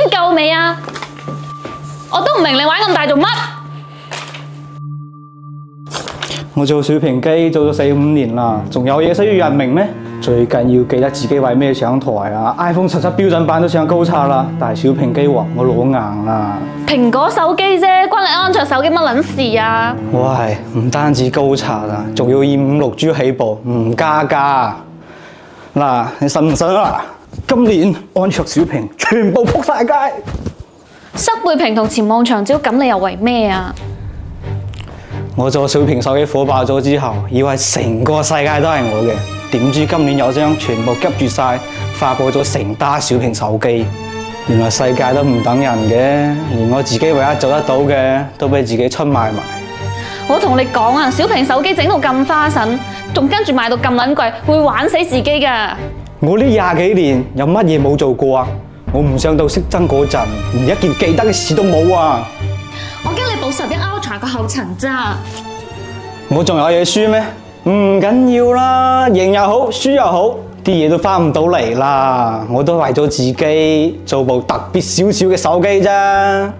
夠未啊？我都唔明你玩咁大做乜？我做小屏機做咗4、5年啦，仲有嘢需要人明咩？最緊要記得自己為咩上台啊 ！iPhone 17標準版都上高刷啦，但係小屏機話我攞硬啦。蘋果手機啫，關你安卓手機乜撚事啊？喂，唔單止高刷啊，仲要以5、6G 起步，唔加價。嗱，你信唔信啊？今年安卓小屏全部仆晒街。濕背屏同潛望長焦，咁你又為咩啊？我做小屏手機火爆咗之後，以為成個世界都係我嘅，點知今年有張全部急住晒，發布咗成打小屏手機。原來世界都唔等人嘅，連我自己唯一做得到嘅，都俾自己出賣埋。我同你講啊，小屏手機整到咁花神，仲跟住賣到咁撚貴，會玩死自己㗎。我呢20幾年有乜嘢冇做過啊？我唔上到熄燈嗰陣，連一件記得嘅事都冇啊！我驚你補11 Ultra 個後塵咋？我仲有嘢輸咩？唔緊要啦，贏又好，輸又好，啲嘢都翻唔到嚟啦。我都為咗自己做部特別少少嘅手機啫。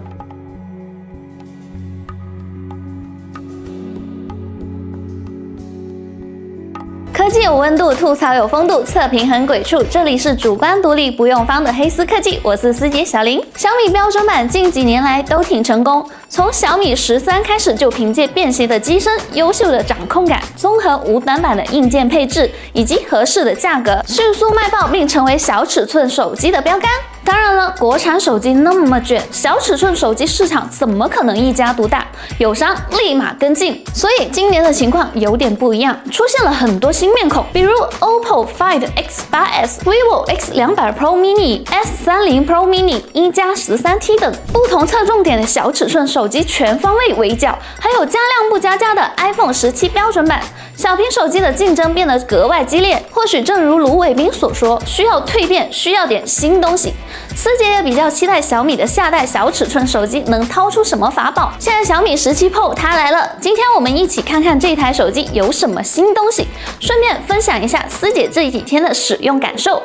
科技有温度，吐槽有风度，测评很鬼畜。这里是主观独立不用方的黑丝科技，我是师姐小林。小米标准版近几年来都挺成功，从小米13开始就凭借便携的机身、优秀的掌控感、综合无短板的硬件配置以及合适的价格，迅速卖爆并成为小尺寸手机的标杆。当然了，国产手机那么卷，小尺寸手机市场怎么可能一家独大？友商立马跟进，所以今年的情况有点不一样，出现了很多新面孔，比如 OPPO Find X8s、vivo X200 Pro Mini、S30 Pro Mini 1+13T 等不同侧重点的小尺寸手机全方位围剿，还有加量不加价的 iPhone 17标准版。小屏手机的竞争变得格外激烈，或许正如卢伟斌所说，需要蜕变，需要点新东西。思杰也比较期待小米的下代小尺寸手机能掏出什么法宝。现在小米17 Pro 它来了，今天我们一起看看这台手机有什么新东西，顺便分享一下思姐这几天的使用感受。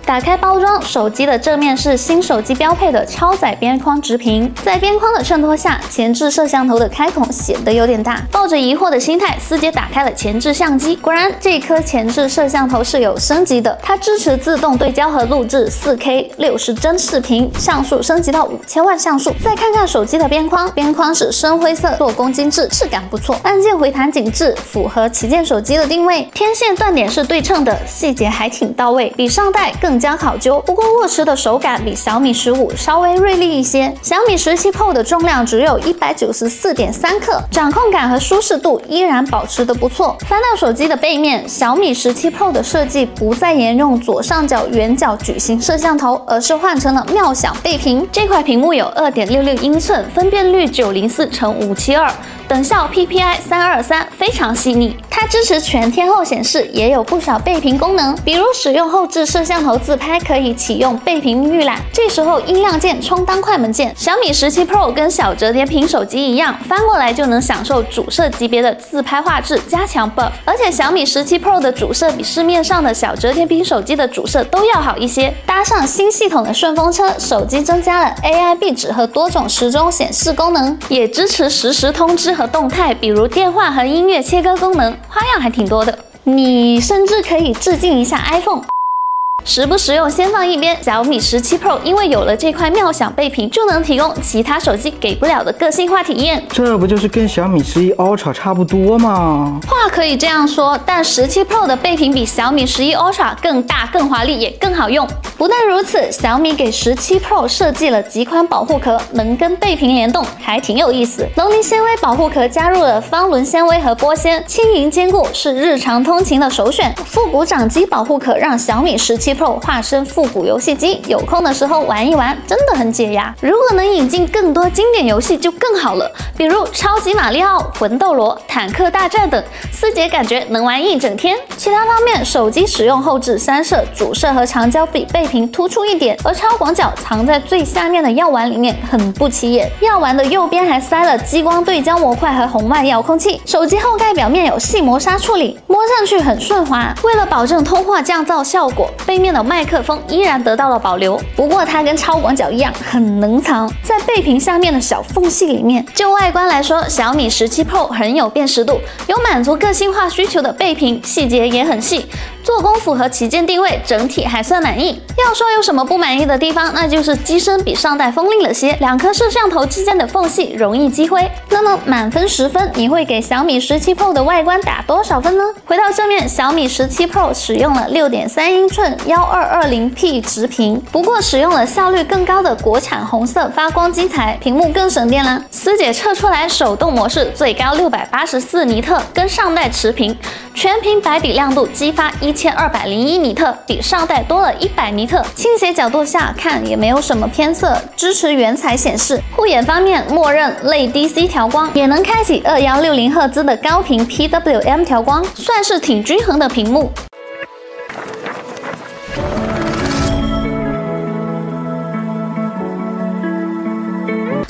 打开包装，手机的正面是新手机标配的超窄边框直屏，在边框的衬托下，前置摄像头的开孔显得有点大。抱着疑惑的心态，思杰打开了前置相机，果然这颗前置摄像头是有升级的，它支持自动对焦和录制 4K 60帧视频，像素升级到5000万像素。再看看手机的边框，边框是深灰色，做工精致，质感不错，按键回弹紧致，符合旗舰手机的定位。天线断点是对称的，细节还挺到位，比上代更加考究。不过握持的手感比小米15稍微锐利一些。小米17 Pro 的重量只有194.3克，掌控感和舒适度依然保持得不错。翻到手机的背面，小米17 Pro 的设计不再沿用左上角圆角矩形摄像头，而是换成了妙享背屏。这块屏幕有 2.66 英寸，分辨率904×572。等效 PPI 323非常细腻，它支持全天候显示，也有不少背屏功能，比如使用后置摄像头自拍可以启用背屏预览，这时候音量键充当快门键。小米17 Pro 跟小折叠屏手机一样，翻过来就能享受主摄级别的自拍画质加强 buff， 而且小米17 Pro 的主摄比市面上的小折叠屏手机的主摄都要好一些，搭上新系统的顺风车，手机增加了 AI 壁纸和多种时钟显示功能，也支持实时通知和动态，比如电话和音乐切割功能，花样还挺多的。你甚至可以致敬一下 iPhone。实不实用先放一边，小米17 Pro 因为有了这块妙享背屏，就能提供其他手机给不了的个性化体验。这不就是跟小米11 Ultra 差不多吗？话可以这样说，但17 Pro 的背屏比小米11 Ultra 更大、更华丽，也更好用。不但如此，小米给17 Pro 设计了极宽保护壳，能跟背屏联动，还挺有意思。龙鳞纤维保护壳加入了方纶纤维和玻纤，轻盈坚固，是日常通勤的首选。复古掌机保护壳让小米17 17 Pro 化身复古游戏机，有空的时候玩一玩，真的很解压。如果能引进更多经典游戏就更好了，比如超级马里奥、魂斗罗、坦克大战等，思姐感觉能玩一整天。其他方面，手机使用后置三摄，主摄和长焦比背屏突出一点，而超广角藏在最下面的药丸里面，很不起眼。药丸的右边还塞了激光对焦模块和红外遥控器，手机后盖表面有细磨砂处理，摸上去很顺滑。为了保证通话降噪效果，背面的麦克风依然得到了保留，不过它跟超广角一样，很能藏在背屏下面的小缝隙里面。就外观来说，小米17 Pro 很有辨识度，有满足个性化需求的背屏，细节也很细，做工符合旗舰定位，整体还算满意。要说有什么不满意的地方，那就是机身比上代锋利了些，两颗摄像头之间的缝隙容易积灰。那么满分10分，你会给小米17 Pro 的外观打多少分呢？回到正面，小米17 Pro 使用了 6.3 英寸 1220P 直屏，不过使用了效率更高的国产红色发光基材，屏幕更省电啦。思姐测出来手动模式最高684尼特，跟上代持平，全屏白底亮度激发1201尼特，比上代多了100尼特。倾斜角度下看也没有什么偏色，支持原彩显示。护眼方面，默认类 DC 调光，也能开启2160赫兹的高频 PWM 调光，算是挺均衡的屏幕。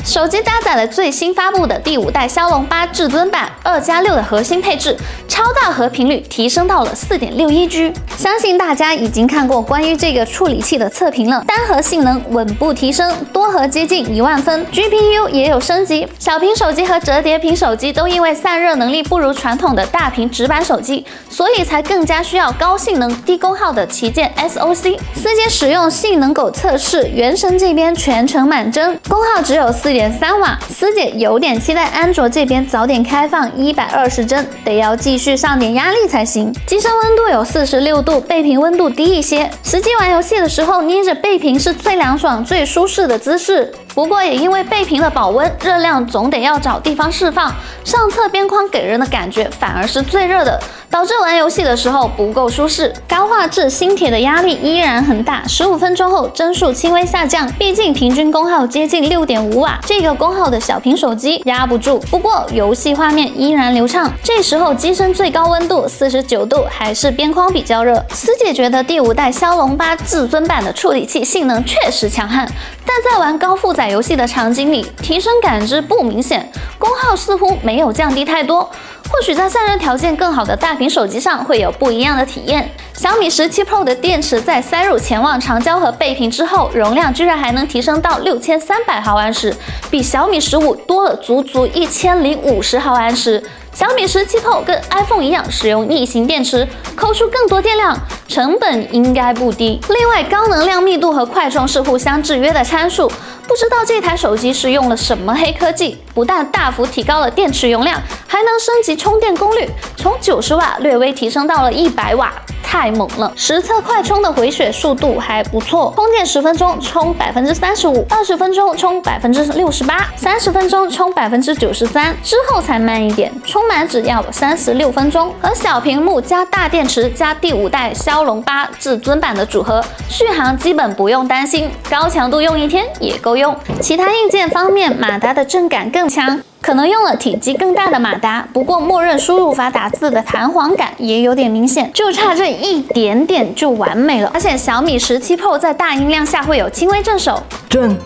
手机搭载了最新发布的第5代骁龙8至尊版2+6的核心配置，超大核频率提升到了 4.61G。相信大家已经看过关于这个处理器的测评了，单核性能稳步提升，多核接近1万分 ，GPU 也有升级。小屏手机和折叠屏手机都因为散热能力不如传统的大屏直板手机，所以才更加需要高性能低功耗的旗舰 SoC。思姐使用性能狗测试，原神这边全程满帧，功耗只有4.3瓦。思姐有点期待安卓这边早点开放120帧，得要继续上点压力才行。机身温度有46度，背屏温度低一些。实际玩游戏的时候，捏着背屏是最凉爽、最舒适的姿势。不过也因为背屏的保温，热量总得要找地方释放，上侧边框给人的感觉反而是最热的，导致玩游戏的时候不够舒适。高画质新铁的压力依然很大，15分钟后帧数轻微下降，毕竟平均功耗接近 6.5瓦，这个功耗的小屏手机压不住。不过游戏画面依然流畅，这时候机身最高温度49度，还是边框比较热。思姐觉得第5代骁龙8至尊版的处理器性能确实强悍，但在玩高负载游戏的场景里，提升感知不明显，功耗似乎没有降低太多。或许在散热条件更好的大屏手机上会有不一样的体验。小米17 Pro 的电池在塞入潜望长焦和背屏之后，容量居然还能提升到6300毫安时，比小米15多了足足1050毫安时。小米17 Pro 跟 iPhone 一样使用逆行电池，抠出更多电量，成本应该不低。另外，高能量密度和快充是互相制约的参数，不知道这台手机是用了什么黑科技，不但大幅提高了电池容量，还能升级充电功率，从90瓦略微提升到了100瓦。太猛了！实测快充的回血速度还不错，充电10分钟充35%，20分钟充68%，30分钟充93%，之后才慢一点，充满只要36分钟。而小屏幕加大电池加第5代骁龙8至尊版的组合，续航基本不用担心，高强度用1天也够用。其他硬件方面，马达的震感更强。可能用了体积更大的马达，不过默认输入法打字的弹簧感也有点明显，就差这一点点就完美了。而且小米17 Pro 在大音量下会有轻微震手，震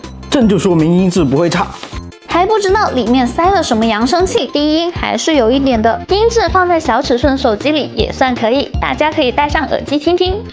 就说明音质不会差。还不知道里面塞了什么扬声器，低音还是有一点的，音质放在小尺寸手机里也算可以，大家可以戴上耳机听听。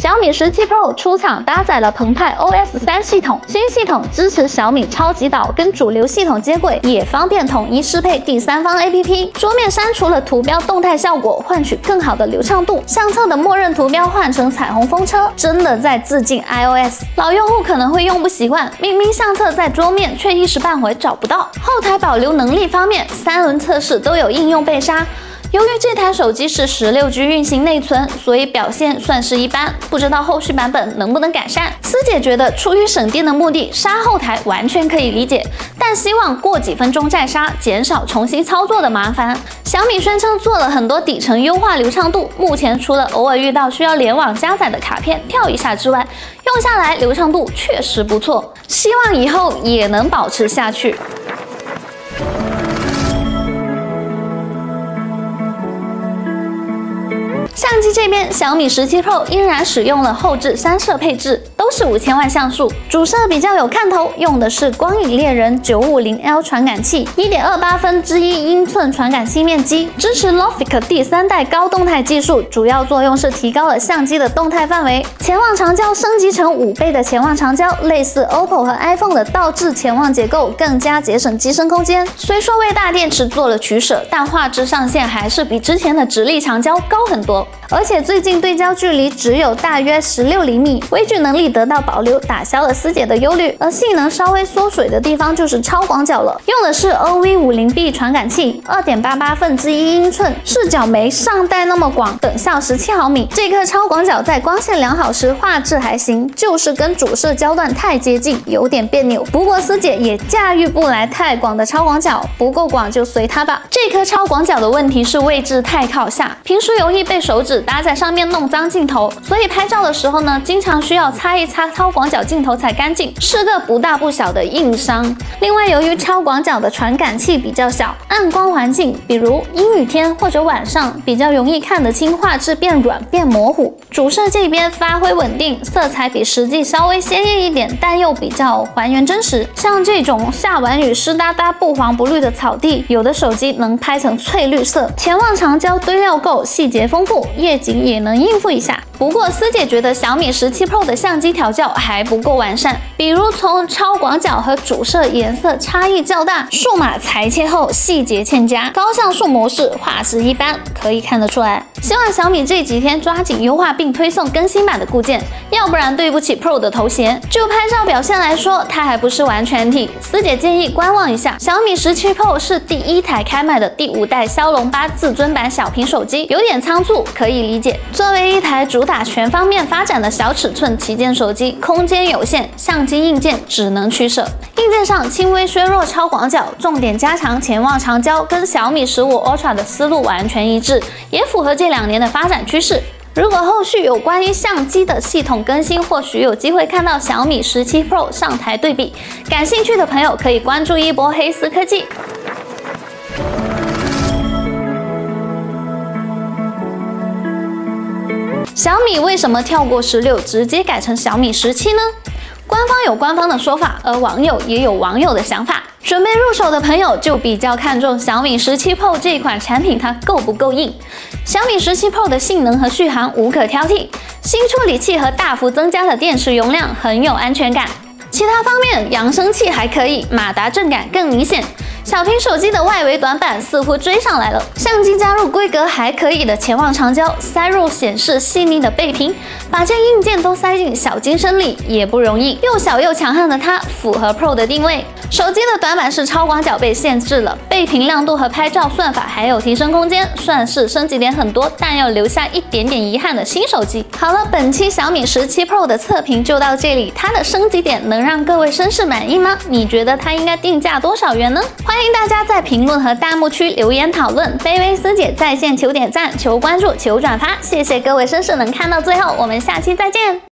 小米17 Pro 出厂搭载了澎湃 OS 3系统，新系统支持小米超级岛跟主流系统接轨，也方便统一适配第三方 APP。桌面删除了图标动态效果，换取更好的流畅度。相册的默认图标换成彩虹风车，真的在致敬 iOS。老用户可能会用不习惯，明明相册在桌面，却一时半会找不到。后台保留能力方面，3轮测试都有应用被杀。由于这台手机是16G 运行内存，所以表现算是一般，不知道后续版本能不能改善。思姐觉得出于省电的目的，杀后台完全可以理解，但希望过几分钟再杀，减少重新操作的麻烦。小米宣称做了很多底层优化流畅度，目前除了偶尔遇到需要联网加载的卡片跳一下之外，用下来流畅度确实不错，希望以后也能保持下去。相机这边，小米17 Pro 依然使用了后置3摄配置，都是5000万像素。主摄比较有看头，用的是光影猎人 950L 传感器，1.28分之1英寸传感器面积，支持 Logic 第3代高动态技术，主要作用是提高了相机的动态范围。前望长焦升级成5倍的前望长焦，类似 OPPO 和 iPhone 的倒置前望结构，更加节省机身空间。虽说为大电池做了取舍，但画质上限还是比之前的直立长焦高很多。而且最近对焦距离只有大约16厘米，微距能力得到保留，打消了思姐的忧虑。而性能稍微缩水的地方就是超广角了，用的是 OV50B 传感器，2.88分之1英寸，视角没上代那么广，等效17毫米。这颗超广角在光线良好时画质还行，就是跟主摄焦段太接近，有点别扭。不过思姐也驾驭不来太广的超广角，不够广就随它吧。这颗超广角的问题是位置太靠下，平时容易被手指搭在上面弄脏镜头，所以拍照的时候呢，经常需要擦一擦超广角镜头才干净，是个不大不小的硬伤。另外，由于超广角的传感器比较小，暗光环境，比如阴雨天或者晚上，比较容易看得清画质变软变模糊。主摄这边发挥稳定，色彩比实际稍微鲜艳一点，但又比较还原真实。像这种下完雨湿哒哒不黄不绿的草地，有的手机能拍成翠绿色。前望长焦堆料够，细节丰富，夜景也能应付一下。不过思姐觉得小米17 Pro 的相机调教还不够完善，比如从超广角和主摄颜色差异较大，数码裁切后细节欠佳，高像素模式画质一般，可以看得出来。希望小米这几天抓紧优化并推送更新版的固件，要不然对不起 Pro 的头衔。就拍照表现来说，它还不是完全体，思姐建议观望一下。小米17 Pro 是第1台开卖的第5代骁龙8至尊版小屏手机，有点仓促，可以理解。作为一台主打全方面发展的小尺寸旗舰手机，空间有限，相机硬件只能取舍。硬件上轻微削弱超广角，重点加强前望长焦，跟小米15 Ultra 的思路完全一致，也符合这2年的发展趋势。如果后续有关于相机的系统更新，或许有机会看到小米17 Pro 上台对比。感兴趣的朋友可以关注一波黑丝科技。小米为什么跳过16，直接改成小米17呢？官方有官方的说法，而网友也有网友的想法。准备入手的朋友就比较看重小米17 Pro 这款产品，它够不够硬。小米17 Pro 的性能和续航无可挑剔，新处理器和大幅增加的电池容量很有安全感。其他方面，扬声器还可以，马达震感更明显。小屏手机的外围短板似乎追上来了，相机加入规格还可以的前望长焦，塞入显示细腻的背屏，把这硬件都塞进小机身里也不容易。又小又强悍的它，符合 Pro 的定位。手机的短板是超广角被限制了，背屏亮度和拍照算法还有提升空间，算是升级点很多，但要留下一点点遗憾的新手机。好了，本期小米17 Pro 的测评就到这里，它的升级点能让各位绅士满意吗？你觉得它应该定价多少元呢？欢迎大家在评论和弹幕区留言讨论。卑微思姐在线求点赞、求关注、求转发，谢谢各位绅士能看到最后，我们下期再见。